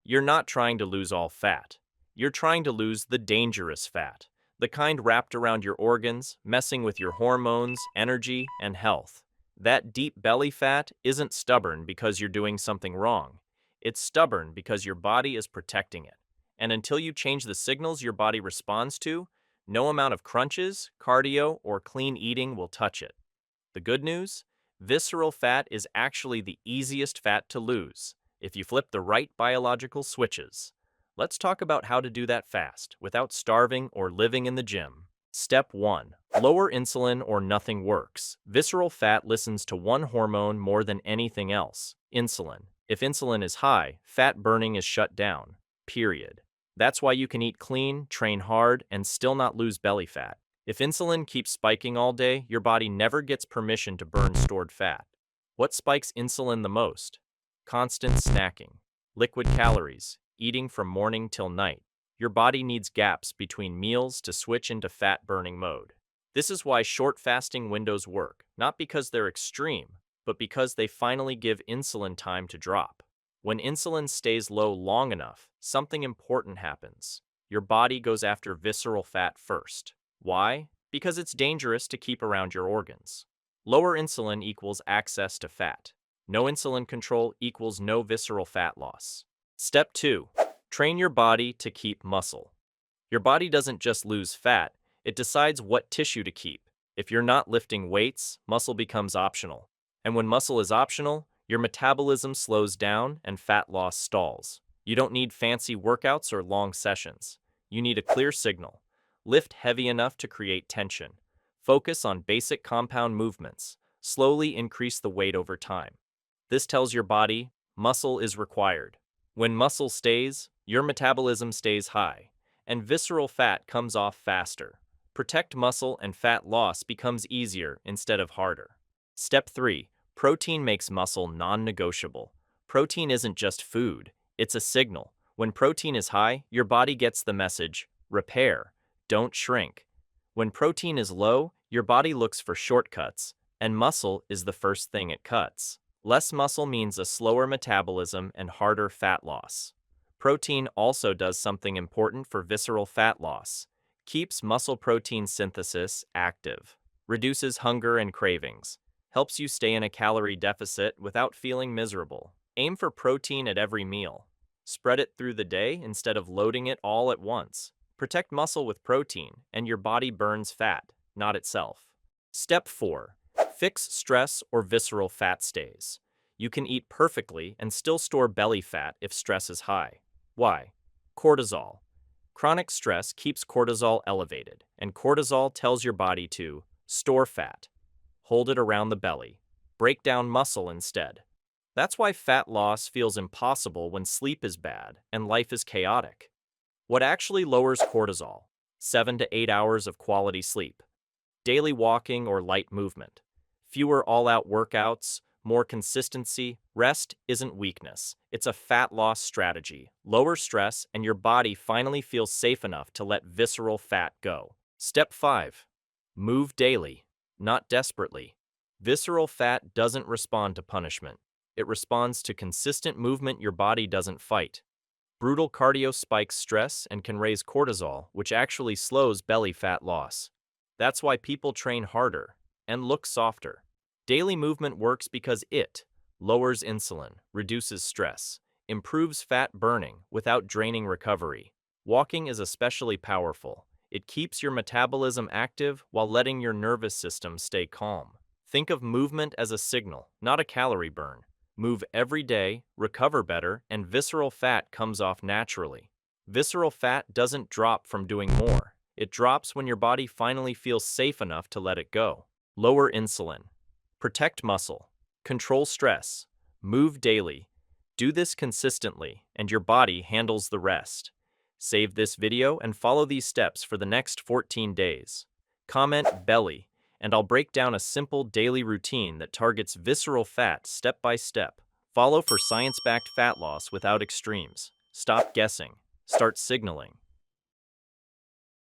You're not trying to lose all fat. You're trying to lose the dangerous fat, the kind wrapped around your organs, messing with your hormones, energy, and health. That deep belly fat isn't stubborn because you're doing something wrong. It's stubborn because your body is protecting it. And until you change the signals your body responds to, no amount of crunches, cardio, or clean eating will touch it. The good news? Visceral fat is actually the easiest fat to lose if you flip the right biological switches. Let's talk about how to do that fast without starving or living in the gym. Step 1. Lower insulin or nothing works. Visceral fat listens to one hormone more than anything else: insulin. If insulin is high, fat burning is shut down. Period. That's why you can eat clean, train hard, and still not lose belly fat. If insulin keeps spiking all day, your body never gets permission to burn stored fat. What spikes insulin the most? Constant snacking, liquid calories, eating from morning till night. Your body needs gaps between meals to switch into fat-burning mode. This is why short fasting windows work, not because they're extreme, but because they finally give insulin time to drop. When insulin stays low long enough, something important happens. Your body goes after visceral fat first. Why? Because it's dangerous to keep around your organs. Lower insulin equals access to fat. No insulin control equals no visceral fat loss. Step 2. Train your body to keep muscle. Your body doesn't just lose fat, it decides what tissue to keep. If you're not lifting weights, muscle becomes optional. And when muscle is optional, your metabolism slows down and fat loss stalls. You don't need fancy workouts or long sessions. You need a clear signal. Lift heavy enough to create tension. Focus on basic compound movements. Slowly increase the weight over time. This tells your body muscle is required. When muscle stays, your metabolism stays high, and visceral fat comes off faster. Protect muscle and fat loss becomes easier instead of harder. Step 3. Protein makes muscle non-negotiable. Protein isn't just food, it's a signal. When protein is high, your body gets the message, repair, don't shrink. When protein is low, your body looks for shortcuts, and muscle is the first thing it cuts. Less muscle means a slower metabolism and harder fat loss. Protein also does something important for visceral fat loss. Keeps muscle protein synthesis active, reduces hunger and cravings, helps you stay in a calorie deficit without feeling miserable. Aim for protein at every meal. Spread it through the day instead of loading it all at once. Protect muscle with protein, and your body burns fat, not itself. Step 4. Fix stress or visceral fat stays. You can eat perfectly and still store belly fat if stress is high. Why? Cortisol. Chronic stress keeps cortisol elevated, and cortisol tells your body to store fat, hold it around the belly, break down muscle instead. That's why fat loss feels impossible when sleep is bad and life is chaotic. What actually lowers cortisol? 7 to 8 hours of quality sleep, daily walking or light movement, fewer all-out workouts, more consistency. Rest isn't weakness, it's a fat loss strategy. Lower stress and your body finally feels safe enough to let visceral fat go. Step 5. Move daily, not desperately. Visceral fat doesn't respond to punishment. It responds to consistent movement your body doesn't fight. Brutal cardio spikes stress and can raise cortisol, which actually slows belly fat loss. That's why people train harder and look softer. Daily movement works because it lowers insulin, reduces stress, improves fat burning without draining recovery. Walking is especially powerful. It keeps your metabolism active while letting your nervous system stay calm. Think of movement as a signal, not a calorie burn. Move every day, recover better, and visceral fat comes off naturally. Visceral fat doesn't drop from doing more. It drops when your body finally feels safe enough to let it go. Lower insulin. Protect muscle. Control stress. Move daily. Do this consistently, and your body handles the rest. Save this video and follow these steps for the next 14 days. Comment belly, and I'll break down a simple daily routine that targets visceral fat step by step. Follow for science-backed fat loss without extremes. Stop guessing. Start signaling.